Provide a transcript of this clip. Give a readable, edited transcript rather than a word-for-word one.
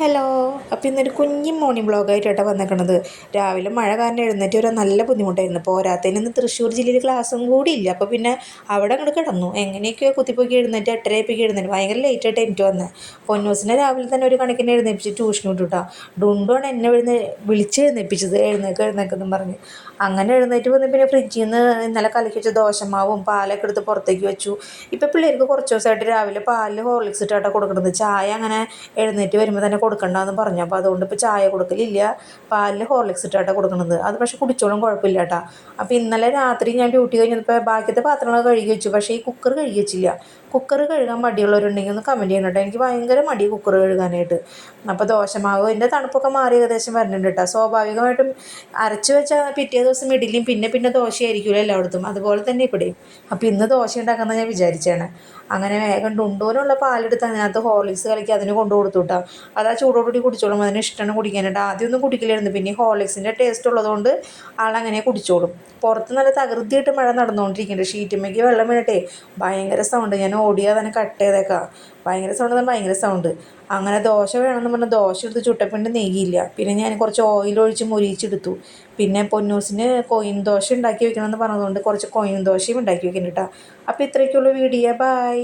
Hello. അപ്പോൾ ഇന്നൊരു കുഞ്ഞി മോർണിംഗ് വ്ളോഗായിട്ടാണ് വന്നേക്കണത്. രാവിലെ മഴ കാരണം എഴുന്നേറ്റ് വരാൻ നല്ല ബുദ്ധിമുട്ടായിരുന്നു. പോരാത്തതിന് ഇന്ന് തൃശ്ശൂർ ജില്ലയിൽ ക്ലാസ്സും കൂടി ഇല്ല. അപ്പോൾ പിന്നെ അവിടെ അങ്ങോട്ട് കിടന്നു. എങ്ങനെയൊക്കെയോ കുത്തിപ്പോക്കി എഴുന്നേറ്റ് 8:30 എഴുന്നേറ്റ് ഭയങ്കര ലേറ്റായിട്ട് എനിക്ക് വന്നത്. പൊന്നൂസിനെ രാവിലെ തന്നെ ഒരു കണക്കിന് എഴുന്നേൽപ്പിച്ച് ട്യൂഷന് വിട്ടു കേട്ടോ. ഡുണ്ടുമാണ് എന്നെ വിളിച്ചെഴുന്നേൽപ്പിച്ചത്, എഴുന്നേക്കെന്നും പറഞ്ഞ്. അങ്ങനെ എഴുന്നേറ്റ് വന്ന് പിന്നെ ഫ്രിഡ്ജിൽ നിന്ന് ഇന്നലെ കലക്കി വെച്ച ദോശമാവും പാലൊക്കെ എടുത്ത് പുറത്തേക്ക് വെച്ചു. ഇപ്പോൾ പിള്ളേർക്ക് കുറച്ച് ദിവസമായിട്ട് രാവിലെ പാലിൽ ഹോർലിക്സ് ഇട്ടാണ് കൊടുക്കുന്നത്. ചായ അങ്ങനെ എഴുന്നേറ്റ് വരുമ്പോൾ തന്നെ കൊടുക്കണ്ടെന്ന് പറഞ്ഞു. അപ്പോൾ അതുകൊണ്ട് ഇപ്പോൾ ചായ കൊടുക്കലില്ല, പാലിൽ ഹോർലിക്സ് ഇട്ടാണ് കൊടുക്കുന്നത്. അത് പക്ഷേ കുടിച്ചോളും, കുഴപ്പമില്ല കേട്ടോ. അപ്പോൾ ഇന്നലെ രാത്രി ഞാൻ ഡ്യൂട്ടി കഴിഞ്ഞപ്പോൾ ബാക്കിയത്തെ പാത്രങ്ങൾ കഴുകി വെച്ചു. പക്ഷേ ഈ കുക്കർ കഴുകി വെച്ചില്ല. കുക്കർ കഴുകാൻ മടിയുള്ളവരുണ്ടെങ്കിൽ ഒന്ന് കമൻറ്റ് ചെയ്യണം കേട്ടോ. എനിക്ക് ഭയങ്കര മടി കുക്കർ കഴുകാനായിട്ട്. അപ്പോൾ ദോശമാവിൻ്റെ തണുപ്പൊക്കെ മാറി ഏകദേശം വരുന്നുണ്ട് കേട്ടോ. സ്വാഭാവികമായിട്ടും അരച്ച് വെച്ചാൽ പിറ്റേ ദിവസം ഇഡലിയും പിന്നെ ദോശയായിരിക്കുമല്ലോ എല്ലായിടത്തും. അതുപോലെ തന്നെ ഇവിടെയും. അപ്പോൾ ഇന്ന് ദോശ ഉണ്ടാക്കുന്നത് ഞാൻ വിചാരിച്ചാണ്. അങ്ങനെ വേഗം ഡുണ്ടൂനുള്ള പാലെടുത്ത് അതിനകത്ത് ഹോർലിക്സ് കലക്കി അതിന് കൊണ്ടു കൊടുത്തു കേട്ടോ. അത് ആ ചൂടോടുകൂടി കുടിച്ചോളും, അതിന് ഇഷ്ടമാണ് കുടിക്കാനായിട്ട്. ആദ്യമൊന്നും കുടിക്കില്ലായിരുന്നു, പിന്നെ ഹോർലിക്സിൻ്റെ ടേസ്റ്റ് ഉള്ളതുകൊണ്ട് ആളങ്ങനെ കുടിച്ചോളും. പുറത്ത് നല്ല തകൃതിയായിട്ട് മഴ നടന്നുകൊണ്ടിരിക്കുന്നുണ്ട്. ഷീറ്റുമ്മേക്ക് വെള്ളം വീണിട്ടേ ഭയങ്കര സൗണ്ട്. ഞാൻ ഓടിയാൽ തന്നെ കട്ട് ചെയ്തേക്കാം. ഭയങ്കര സൗണ്ട്. അങ്ങനെ ദോശ വേണമെന്ന് പറഞ്ഞാൽ ദോശ എടുത്ത് ചുട്ടപ്പിണ്ട് നെയ്യില്ല. പിന്നെ ഞാൻ കുറച്ച് ഓയിലൊഴിച്ച് മൊരിയിച്ചെടുത്തു. പിന്നെ പൊന്നൂസിന് കൊയിൻ ദോശ ഉണ്ടാക്കി വെക്കണമെന്ന് പറഞ്ഞതുകൊണ്ട് കുറച്ച് കൊയിൻ ദോശയും ഉണ്ടാക്കി വെക്കുന്നുണ്ട് കേട്ടോ. അപ്പോൾ ഇത്രയൊക്കെയുള്ള വീഡിയോ. ബൈ.